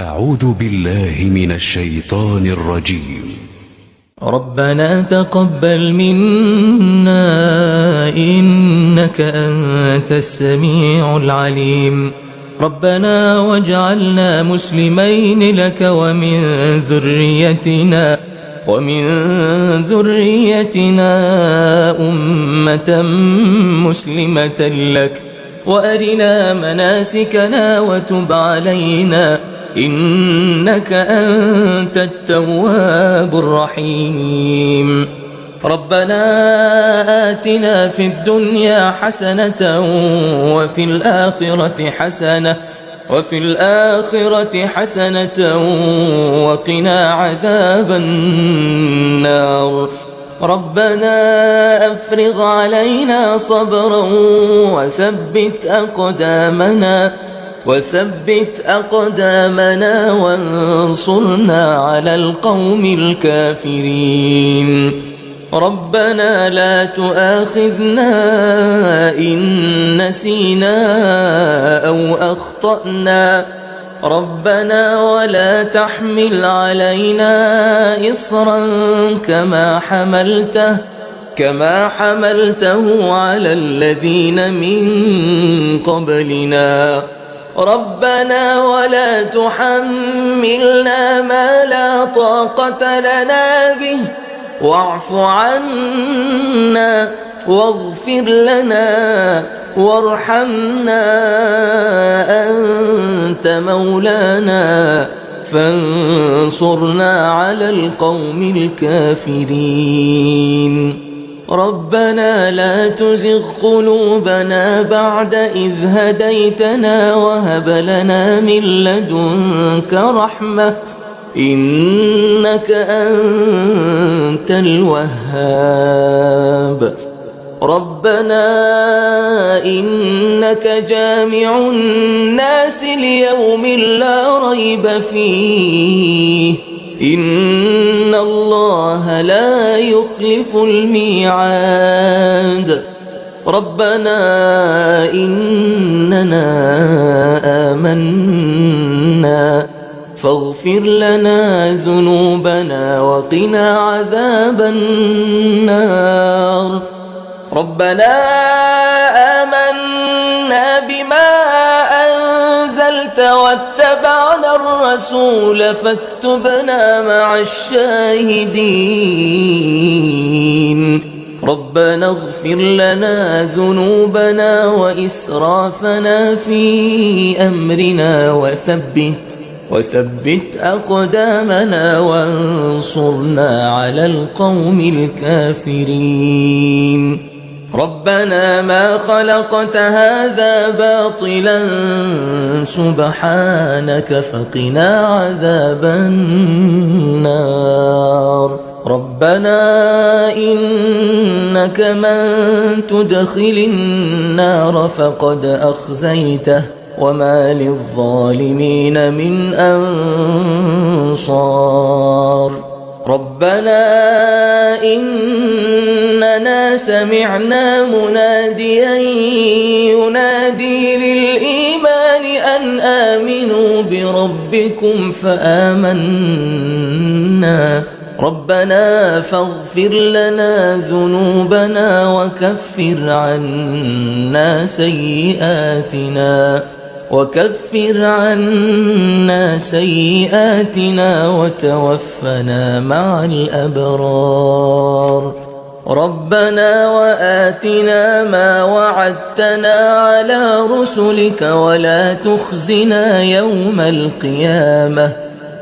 أعوذ بالله من الشيطان الرجيم. ربنا تقبل منا إنك أنت السميع العليم. ربنا واجعلنا مسلمين لك ومن ذريتنا أمة مسلمة لك وأرنا مناسكنا وتب علينا إنك أنت التواب الرحيم. ربنا آتنا في الدنيا حسنة وفي الآخرة حسنة وقنا عذاب النار. ربنا أفرغ علينا صبرا وثبت أقدامنا وانصرنا على القوم الكافرين. ربنا لا تؤاخذنا إن نسينا أو أخطأنا. ربنا ولا تحمل علينا إصرا كما حملته على الذين من قبلنا. ربنا ولا تحملنا ما لا طاقة لنا به واعف عنا واغفر لنا وارحمنا أنت مولانا فانصرنا على القوم الكافرين. ربنا لا تزغ قلوبنا بعد إذ هديتنا وهب لنا من لدنك رحمة إنك أنت الوهاب. ربنا إنك جامع الناس ليوم لا ريب فيه إن الله لا يخلف الميعاد. ربنا إننا آمنا فاغفر لنا ذنوبنا وقنا عذاب النار. ربنا آمنا بما أنزلت واتبعنا الرسول فاكتبنا مع الشاهدين. ربنا اغفر لنا ذنوبنا وإسرافنا في أمرنا وثبت أقدامنا وانصرنا على القوم الكافرين. ربنا ما خلقت هذا باطلا سبحانك فقنا عذاب النار. ربنا إنك من تدخل النار فقد أخزيته وما للظالمين من أنصار. ربنا إننا سمعنا مناديا ينادي للإيمان أن آمنوا بربكم فآمنا. ربنا فاغفر لنا ذنوبنا وكفر عنا سيئاتنا وتوفنا مع الأبرار. ربنا وآتنا ما وعدتنا على رسلك ولا تخزنا يوم القيامة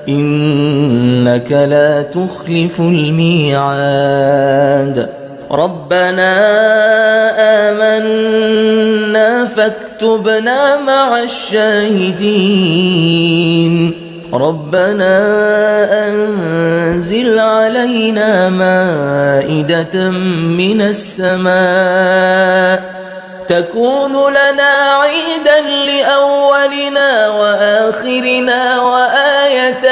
إنك لا تخلف الميعاد. ربنا آمنا فاكتبنا مع الشاهدين. ربنا أنزل علينا مائدة من السماء تكون لنا عيدا لأولنا وآخرنا وآية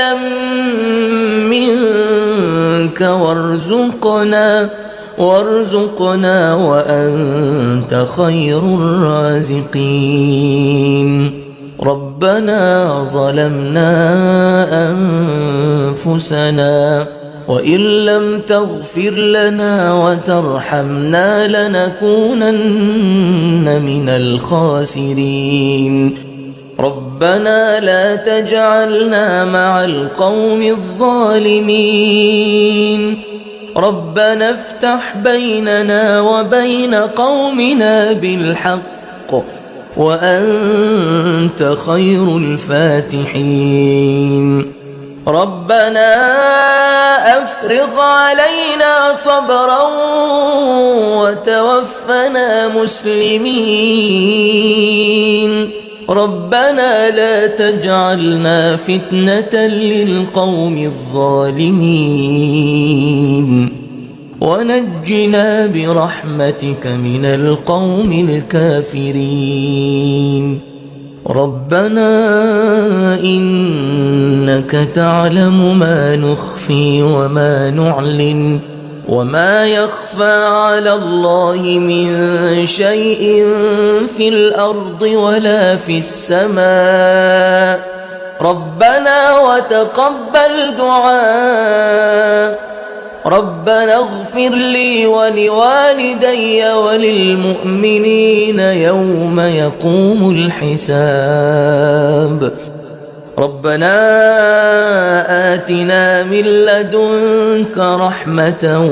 منك وارزقنا وأنت خير الرازقين. ربنا ظلمنا أنفسنا وإن لم تغفر لنا وترحمنا لنكونن من الخاسرين ربنا لا تجعلنا مع القوم الظالمين ربنا افتح بيننا وبين قومنا بالحق وأنت خير الفاتحين ربنا أفرغ علينا صبرا وتوفنا مسلمين ربنا لا تجعلنا فتنة للقوم الظالمين ونجنا برحمتك من القوم الكافرين ربنا إنك تعلم ما نخفي وما نعلن وما يخفى على الله من شيء في الأرض ولا في السماء ربنا وتقبل دعاء ربنا اغفر لي ولوالدي وللمؤمنين يوم يقوم الحساب ربنا آتنا من لدنك رحمة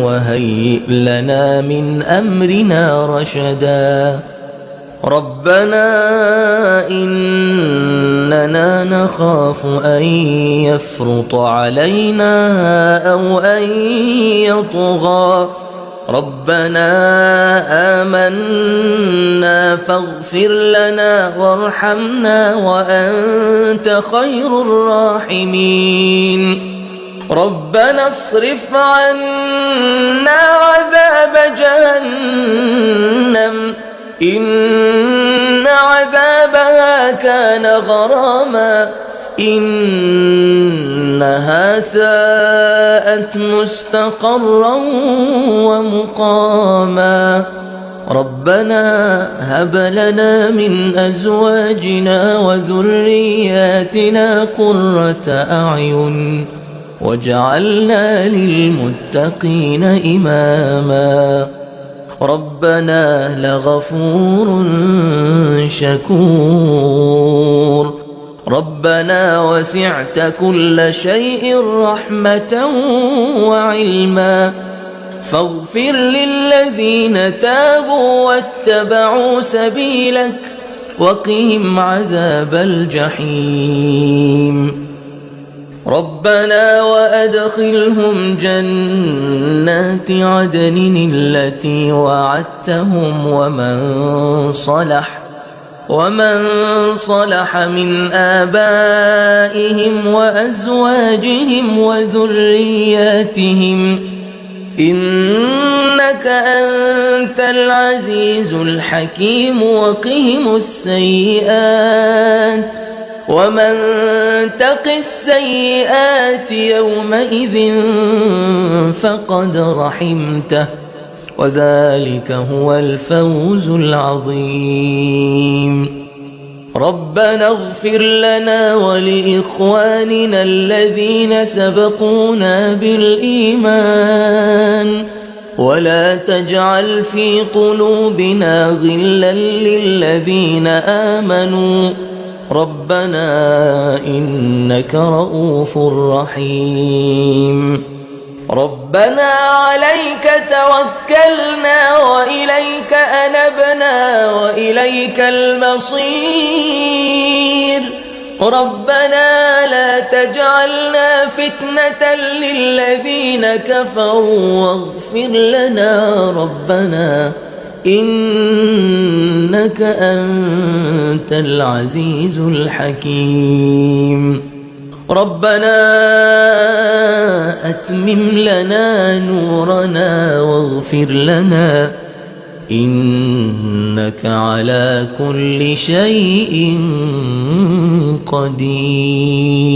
وهيئ لنا من أمرنا رشدا ربنا إننا نخاف أن يفرط علينا أو أن يطغى ربنا آمنا فاغفر لنا وارحمنا وأنت خير الراحمين ربنا اصرف عنا عذاب جهنم إن عذابها كان غراما إنها ساءت مستقرا ومقاما ربنا هب لنا من أزواجنا وذرياتنا قرة أعين واجعلنا للمتقين إماما ربنا لغفور شكور ربنا وسعت كل شيء رحمة وعلما فاغفر للذين تابوا واتبعوا سبيلك وقهم عذاب الجحيم ربنا وأدخلهم جنات عدن التي وعدتهم ومن صلح من آبائهم وأزواجهم وذرياتهم إنك أنت العزيز الحكيم وقهم السيئات ومن تق السيئات يومئذ فقد رحمته وذلك هو الفوز العظيم ربنا اغفر لنا ولإخواننا الذين سبقونا بالإيمان ولا تجعل في قلوبنا غلا للذين آمنوا ربنا إنك رؤوف رحيم ربنا عليك توكلنا وإليك أنبنا وإليك المصير ربنا لا تجعلنا فتنة للذين كفروا واغفر لنا ربنا إنك أنت العزيز الحكيم ربنا أتمم لنا نورنا واغفر لنا إنك على كل شيء قدير